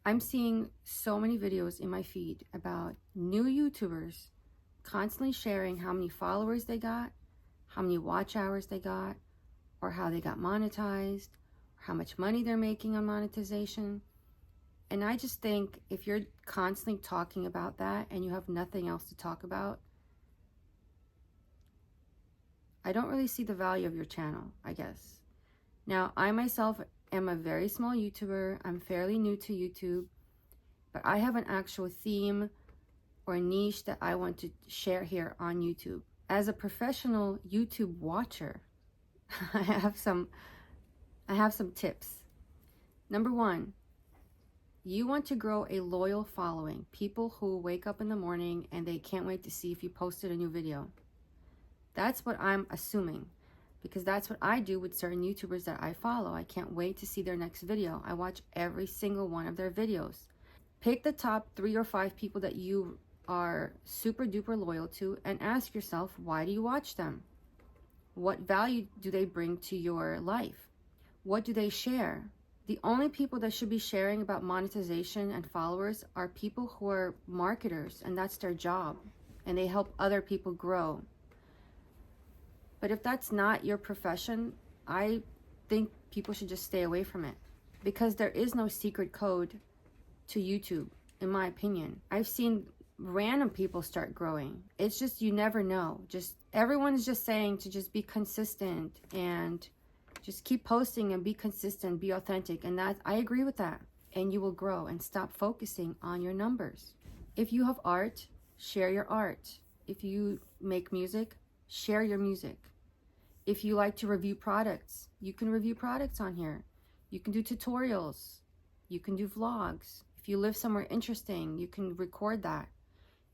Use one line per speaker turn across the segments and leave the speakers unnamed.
I'm seeing so many videos in my feed about new YouTubers constantly sharing how many followers they got, how many watch hours they got, or how they got monetized, or how much money they're making on monetization. And I just think if you're constantly talking about that and you have nothing else to talk about, I don't really see the value of your channel, I guess. Now, I myself am a very small YouTuber. I'm fairly new to YouTube, but I have an actual theme or niche that I want to share here on YouTube. As a professional YouTube watcher, I have some tips. Number one, you want to grow a loyal following, people who wake up in the morning and they can't wait to see if you posted a new video. That's what I'm assuming, because that's what I do with certain YouTubers that I follow. I can't wait to see their next video. I watch every single one of their videos. Pick the top 3 or 5 people that you are super duper loyal to and ask yourself, why do you watch them? What value do they bring to your life? What do they share? The only people that should be sharing about monetization and followers are people who are marketers, and that's their job, and they help other people grow. But if that's not your profession, I think people should just stay away from it, because there is no secret code to YouTube, in my opinion. I've seen random people start growing. It's just, you never know. Just everyone's just saying to just be consistent and just keep posting and be consistent, be authentic. And that, I agree with that. And you will grow, and stop focusing on your numbers. If you have art, share your art. If you make music, share your music. If you like to review products, you can review products on here. You can do tutorials. You can do vlogs. If you live somewhere interesting, you can record that.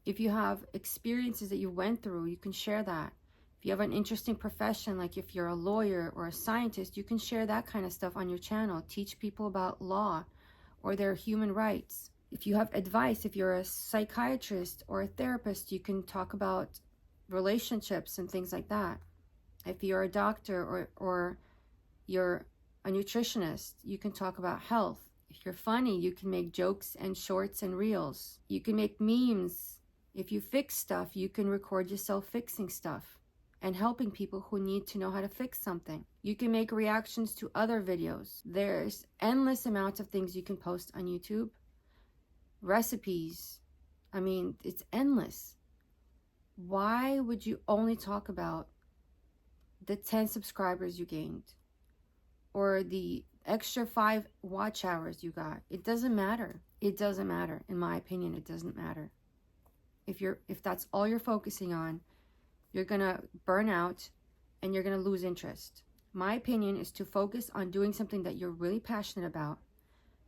If you have experiences that you went through, you can share that. If you have an interesting profession, like if you're a lawyer or a scientist, you can share that kind of stuff on your channel. Teach people about law or their human rights. If you have advice, if you're a psychiatrist or a therapist, you can talk about relationships and things like that. If you're a doctor or you're a nutritionist, you can talk about health. If you're funny, you can make jokes and shorts and reels. You can make memes. If you fix stuff, you can record yourself fixing stuff and helping people who need to know how to fix something. You can make reactions to other videos. There's endless amounts of things you can post on YouTube. Recipes. I mean, it's endless. Why would you only talk about the 10 subscribers you gained or the extra 5 watch hours you got? It doesn't matter. It doesn't matter. In my opinion, it doesn't matter. If that's all you're focusing on, you're gonna burn out and you're gonna lose interest. My opinion is to focus on doing something that you're really passionate about.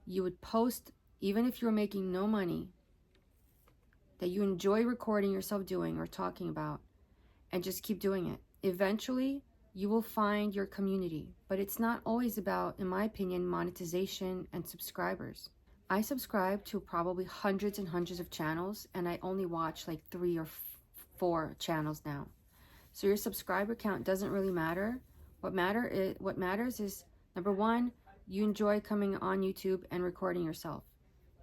You would post, even if you're making no money, that you enjoy recording yourself doing or talking about, and just keep doing it. Eventually, you will find your community, but it's not always about, in my opinion, monetization and subscribers. I subscribe to probably hundreds and hundreds of channels, and I only watch like 3 or 4 channels now. So your subscriber count doesn't really matter. What matters is, number 1, you enjoy coming on YouTube and recording yourself.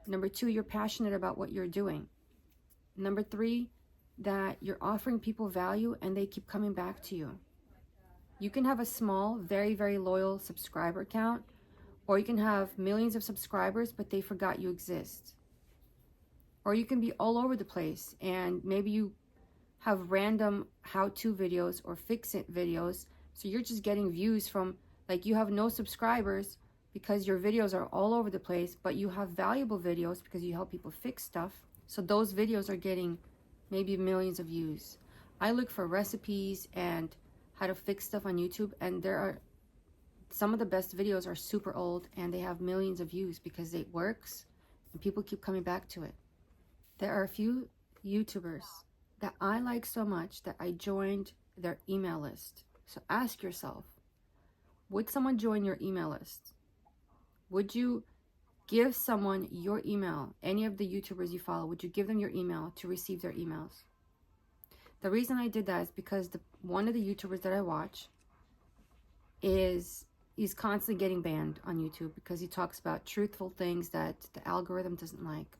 Number 2, you're passionate about what you're doing. Number 3, that you're offering people value and they keep coming back to you. You can have a small, very, very loyal subscriber count, or you can have millions of subscribers, but they forgot you exist. Or you can be all over the place, and maybe you have random how-to videos or fix-it videos, so you're just getting views from, like, you have no subscribers because your videos are all over the place, but you have valuable videos because you help people fix stuff. So those videos are getting maybe millions of views. I look for recipes and how to fix stuff on YouTube, and there are some of the best videos are super old and they have millions of views because it works and people keep coming back to it. There are a few YouTubers that I like so much that I joined their email list. So ask yourself, would someone join your email list? Would you give someone your email, any of the YouTubers you follow, would you give them your email to receive their emails? The reason I did that is because one of the YouTubers that I watch is he's constantly getting banned on YouTube because he talks about truthful things that the algorithm doesn't like.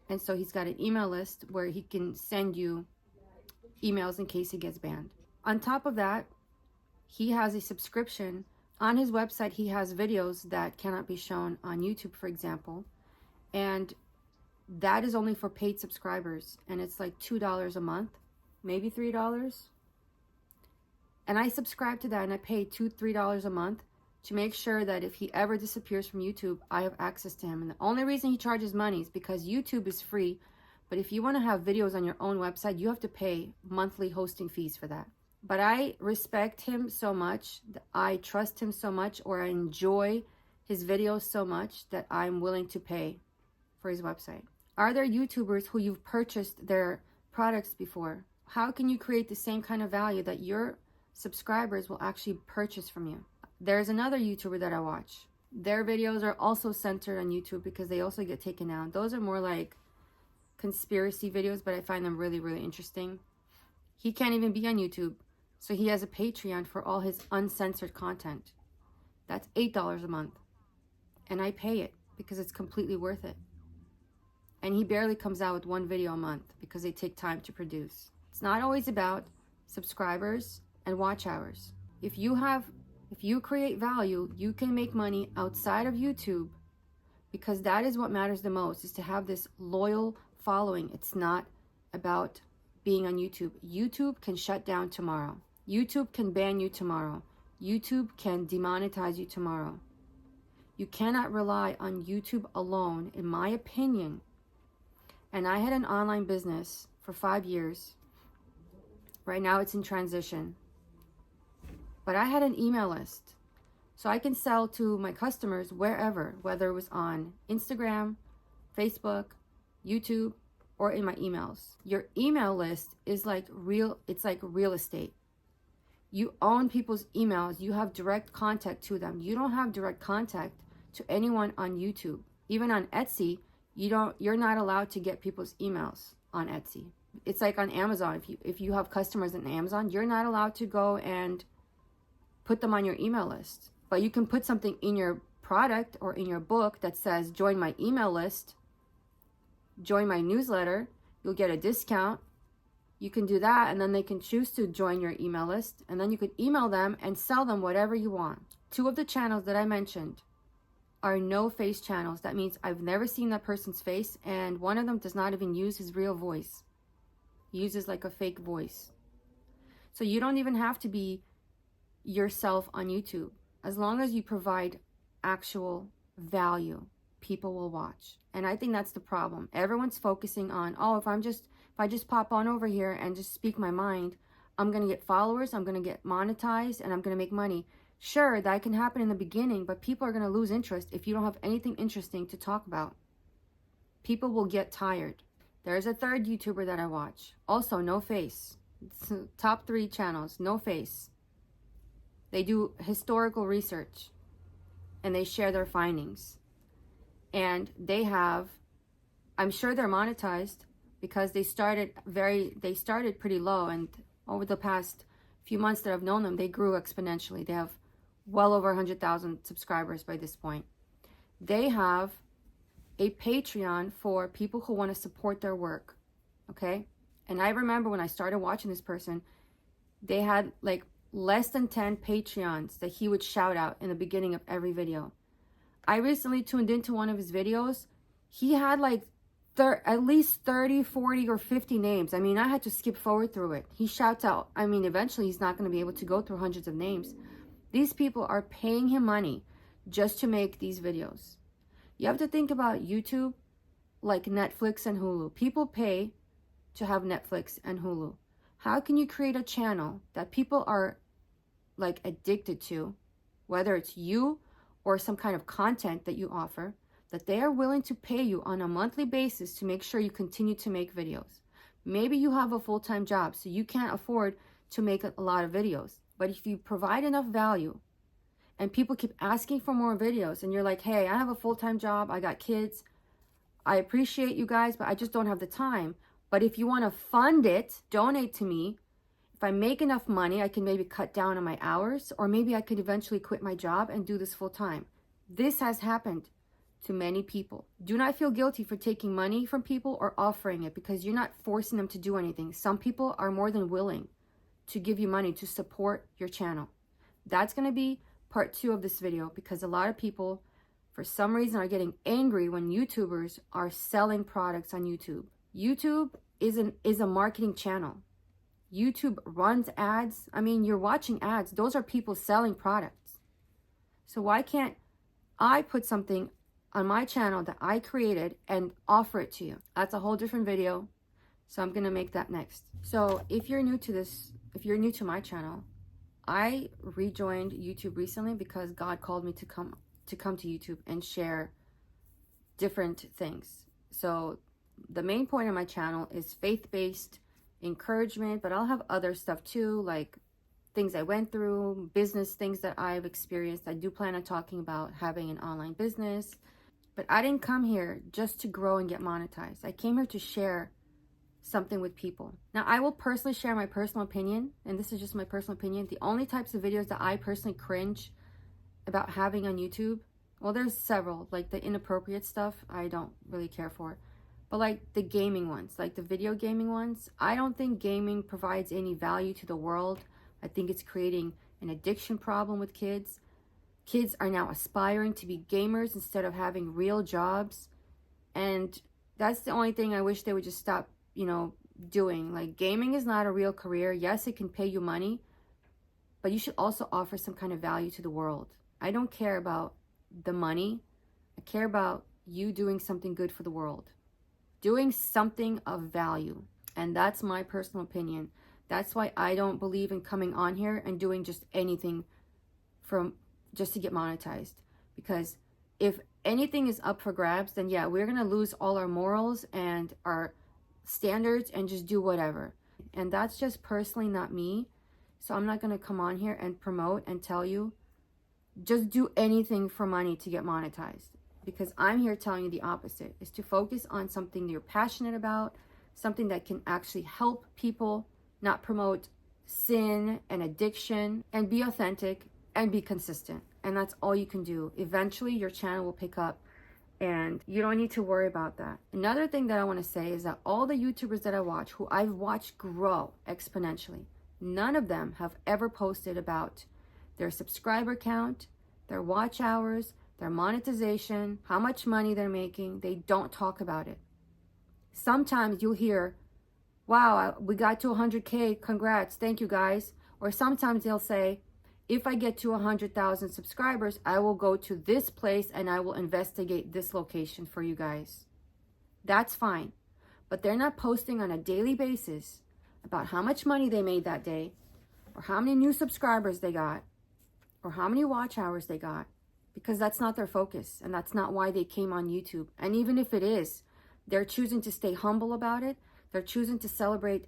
And so he's got an email list where he can send you emails in case he gets banned. On top of that, he has a subscription. On his website, he has videos that cannot be shown on YouTube, for example. And that is only for paid subscribers. And it's like $2 a month, maybe $3. And I subscribe to that, and I pay $2, $3 a month to make sure that if he ever disappears from YouTube, I have access to him. And the only reason he charges money is because YouTube is free. But if you want to have videos on your own website, you have to pay monthly hosting fees for that. But I respect him so much, I trust him so much, or I enjoy his videos so much that I'm willing to pay for his website. Are there YouTubers who you've purchased their products before? How can you create the same kind of value that your subscribers will actually purchase from you? There's another YouTuber that I watch. Their videos are also centered on YouTube because they also get taken down. Those are more like conspiracy videos, but I find them really, really interesting. He can't even be on YouTube. So he has a Patreon for all his uncensored content. That's $8 a month. And I pay it because it's completely worth it. And he barely comes out with one video a month because they take time to produce. It's not always about subscribers and watch hours. If you create value, you can make money outside of YouTube, because that is what matters the most, is to have this loyal following. It's not about being on YouTube. YouTube can shut down tomorrow. YouTube can ban you tomorrow. YouTube can demonetize you tomorrow. You cannot rely on YouTube alone, in my opinion. And I had an online business for 5 years. Right now it's in transition. But I had an email list. So I can sell to my customers wherever, whether it was on Instagram, Facebook, YouTube, or in my emails. Your email list is like real estate. You own people's emails. You have direct contact to them. You don't have direct contact to anyone on YouTube. Even on Etsy, you're not allowed to get people's emails on Etsy. It's like on Amazon. If you have customers on Amazon, you're not allowed to go and put them on your email list. But you can put something in your product or in your book that says, join my email list, join my newsletter, you'll get a discount. You can do that, and then they can choose to join your email list, and then you could email them and sell them whatever you want. 2 of the channels that I mentioned are no face channels. That means I've never seen that person's face, and one of them does not even use his real voice. He uses like a fake voice. So you don't even have to be yourself on YouTube. As long as you provide actual value, people will watch. And I think that's the problem. Everyone's focusing on, oh, if I just pop on over here and just speak my mind, I'm going to get followers, I'm going to get monetized, and I'm going to make money. Sure, that can happen in the beginning, but people are going to lose interest if you don't have anything interesting to talk about. People will get tired. There's a third YouTuber that I watch. Also, no face. It's top 3 channels, no face. They do historical research, and they share their findings. And they have, I'm sure they're monetized, because they started pretty low, and over the past few months that I've known them, they grew exponentially. They have well over 100,000 subscribers by this point. They have a Patreon for people who want to support their work, okay? And I remember when I started watching this person, they had like less than 10 Patreons that he would shout out in the beginning of every video. I recently tuned into one of his videos. He had like at least 30, 40, or 50 names. I mean, I had to skip forward through it. He shouts out. I mean, eventually he's not going to be able to go through hundreds of names. These people are paying him money just to make these videos. You have to think about YouTube like Netflix and Hulu. People pay to have Netflix and Hulu. How can you create a channel that people are like addicted to, whether it's you or some kind of content that you offer, that they are willing to pay you on a monthly basis to make sure you continue to make videos? Maybe you have a full-time job, so you can't afford to make a lot of videos. But if you provide enough value and people keep asking for more videos, and you're like, hey, I have a full-time job, I got kids, I appreciate you guys, but I just don't have the time. But if you want to fund it, donate to me. If I make enough money, I can maybe cut down on my hours, or maybe I could eventually quit my job and do this full time. This has happened to many people. Do not feel guilty for taking money from people or offering it, because you're not forcing them to do anything. Some people are more than willing to give you money to support your channel. That's going to be part 2 of this video, because a lot of people, for some reason, are getting angry when YouTubers are selling products on YouTube. YouTube is a marketing channel. YouTube runs ads. I mean, you're watching ads. Those are people selling products. So why can't I put something on my channel that I created and offer it to you? That's a whole different video. So I'm going to make that next. So if you're new to this, if you're new to my channel, I rejoined YouTube recently because God called me to come to YouTube and share different things. So the main point of my channel is faith-based encouragement, but I'll have other stuff too, like things I went through, business things that I've experienced. I do plan on talking about having an online business, but I didn't come here just to grow and get monetized. I came here to share something with people. Now, I will personally share my personal opinion, and this is just my personal opinion. The only types of videos that I personally cringe about having on YouTube, well, there's several, like the inappropriate stuff I don't really care for. But like the gaming ones, like the video gaming ones, I don't think gaming provides any value to the world. I think it's creating an addiction problem with kids. Kids are now aspiring to be gamers instead of having real jobs. And that's the only thing I wish they would just stop, doing. Like, gaming is not a real career. Yes, it can pay you money, but you should also offer some kind of value to the world. I don't care about the money. I care about you doing something good for the world. Doing something of value. And that's my personal opinion. That's why I don't believe in coming on here and doing just anything just to get monetized. Because if anything is up for grabs, then yeah, we're going to lose all our morals and our standards and just do whatever. And that's just personally not me. So I'm not going to come on here and promote and tell you just do anything for money to get monetized. Because I'm here telling you the opposite, is to focus on something you're passionate about, something that can actually help people, not promote sin and addiction, and be authentic and be consistent. And that's all you can do. Eventually your channel will pick up and you don't need to worry about that. Another thing that I want to say is that all the YouTubers that I watch, who I've watched grow exponentially, none of them have ever posted about their subscriber count, their watch hours, their monetization, how much money they're making. They don't talk about it. Sometimes you'll hear, wow, we got to 100K, congrats, thank you guys. Or sometimes they'll say, if I get to 100,000 subscribers, I will go to this place and I will investigate this location for you guys. That's fine. But they're not posting on a daily basis about how much money they made that day, or how many new subscribers they got, or how many watch hours they got. Because that's not their focus, and that's not why they came on YouTube. And even if it is, they're choosing to stay humble about it. They're choosing to celebrate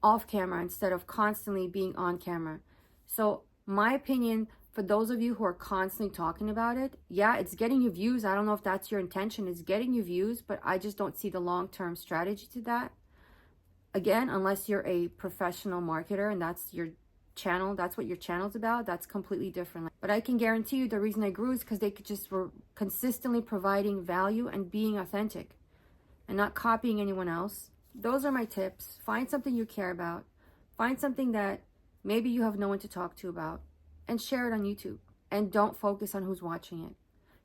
off camera instead of constantly being on camera. So my opinion, for those of you who are constantly talking about it, yeah, it's getting you views. I don't know if that's your intention. It's getting you views, but I just don't see the long-term strategy to that. Again, unless you're a professional marketer and that's your channel, that's what your channel's about, that's completely different. But I can guarantee you the reason I grew is because they were consistently providing value and being authentic and not copying anyone else. Those are my tips. Find something you care about. Find something that maybe you have no one to talk to about, and share it on YouTube. And don't focus on who's watching it.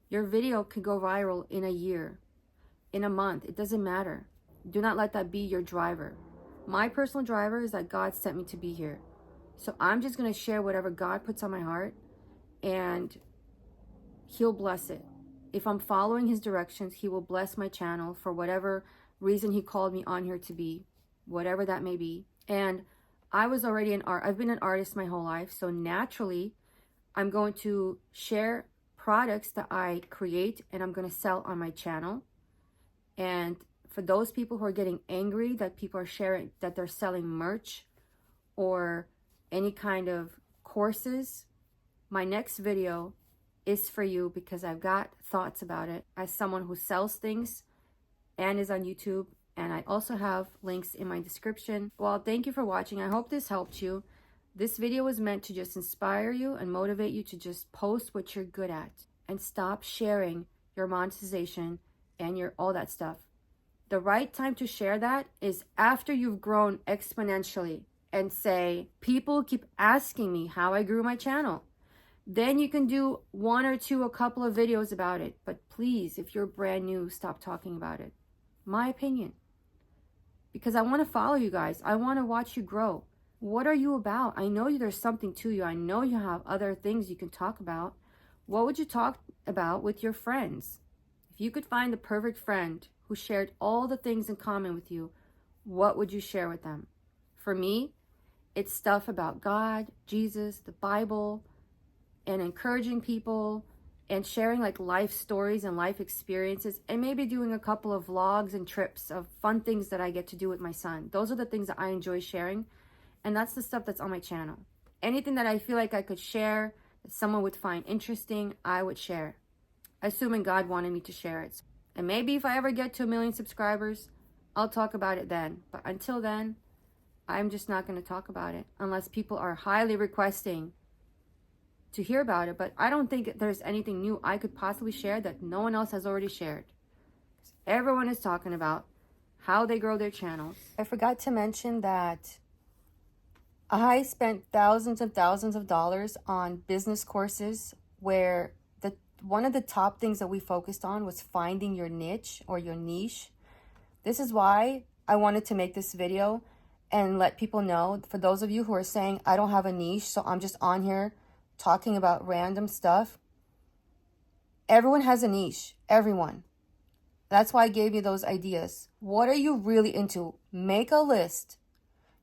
Your video could go viral in a year, in a month. It doesn't matter. Do not let that be your driver. My personal driver is that God sent me to be here. So I'm just going to share whatever God puts on my heart, and He'll bless it. If I'm following His directions, He will bless my channel for whatever reason He called me on here to be, whatever that may be. And I've been an artist my whole life, so naturally I'm going to share products that I create and I'm going to sell on my channel. And for those people who are getting angry that people are sharing, that they're selling merch or any kind of courses, my next video is for you, because I've got thoughts about it as someone who sells things and is on YouTube And I also have links in my description. Well, thank you for watching. I hope this helped you. This video was meant to just inspire you and motivate you to just post what you're good at and stop sharing your monetization and your all that stuff. The right time to share that is after you've grown exponentially and say, people keep asking me how I grew my channel. Then you can do one or two, a couple of videos about it. But please, if you're brand new, stop talking about it. My opinion. Because I want to follow you guys. I want to watch you grow. What are you about? I know there's something to you. I know you have other things you can talk about. What would you talk about with your friends? If you could find the perfect friend who shared all the things in common with you, what would you share with them? For me, it's stuff about God, Jesus, the Bible, and encouraging people and sharing like life stories and life experiences, and maybe doing a couple of vlogs and trips of fun things that I get to do with my son. Those are the things that I enjoy sharing, and that's the stuff that's on my channel. Anything that I feel like I could share that someone would find interesting, I would share, assuming God wanted me to share it. And maybe if I ever get to 1 million subscribers, I'll talk about it then. But until then, I'm just not going to talk about it unless people are highly requesting to hear about it. But I don't think there's anything new I could possibly share that no one else has already shared. Everyone is talking about how they grow their channels. I forgot to mention that I spent thousands and thousands of dollars on business courses where one of the top things that we focused on was finding your niche or your niche. This is why I wanted to make this video and let people know, for those of you who are saying, I don't have a niche, so I'm just on here talking about random stuff. Everyone has a niche. Everyone. That's why I gave you those ideas. What are you really into? Make a list.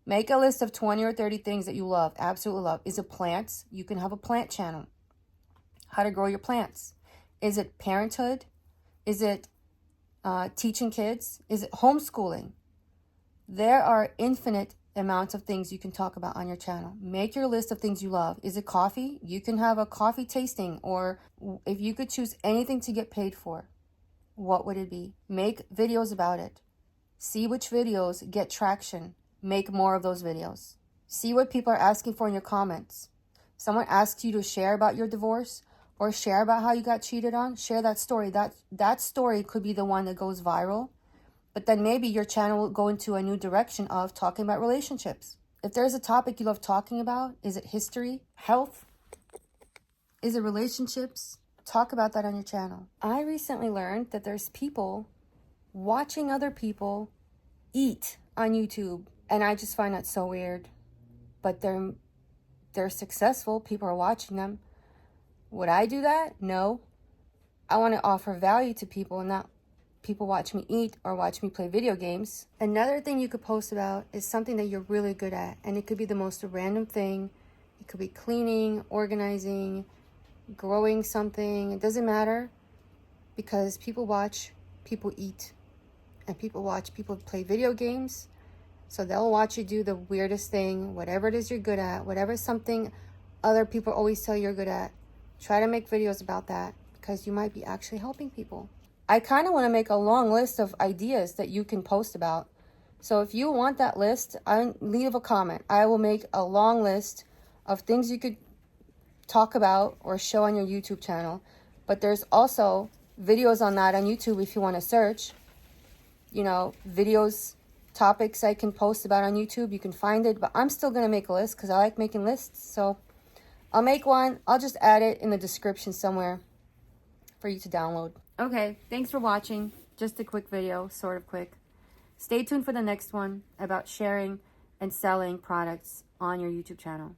Make a list of 20 or 30 things that you love, absolutely love. Is it plants? You can have a plant channel. How to grow your plants. Is it parenthood? Is it teaching kids? Is it homeschooling? There are infinite amounts of things you can talk about on your channel. Make your list of things you love. Is it coffee? You can have a coffee tasting, or if you could choose anything to get paid for, what would it be? Make videos about it. See which videos get traction. Make more of those videos. See what people are asking for in your comments. Someone asks you to share about your divorce or share about how you got cheated on, share that story. That story could be the one that goes viral. But then maybe your channel will go into a new direction of talking about relationships. If there's a topic you love talking about, is it history, health? Is it relationships? Talk about that on your channel. I recently learned that there's people watching other people eat on YouTube. And I just find that so weird. But they're successful. People are watching them. Would I do that? No. I want to offer value to people, not people watch me eat or watch me play video games. Another thing you could post about is something that you're really good at. And it could be the most random thing. It could be cleaning, organizing, growing something. It doesn't matter, because people watch people eat. And people watch people play video games. So they'll watch you do the weirdest thing, whatever it is you're good at, whatever something other people always tell you're good at. Try to make videos about that, because you might be actually helping people. I kind of want to make a long list of ideas that you can post about. So if you want that list, leave a comment. I will make a long list of things you could talk about or show on your YouTube channel. But there's also videos on that on YouTube if you want to search. You know, videos, topics I can post about on YouTube. You can find it. But I'm still going to make a list because I like making lists. So I'll make one. I'll just add it in the description somewhere for you to download. Okay, thanks for watching. Just a quick video, sort of quick. Stay tuned for the next one about sharing and selling products on your YouTube channel.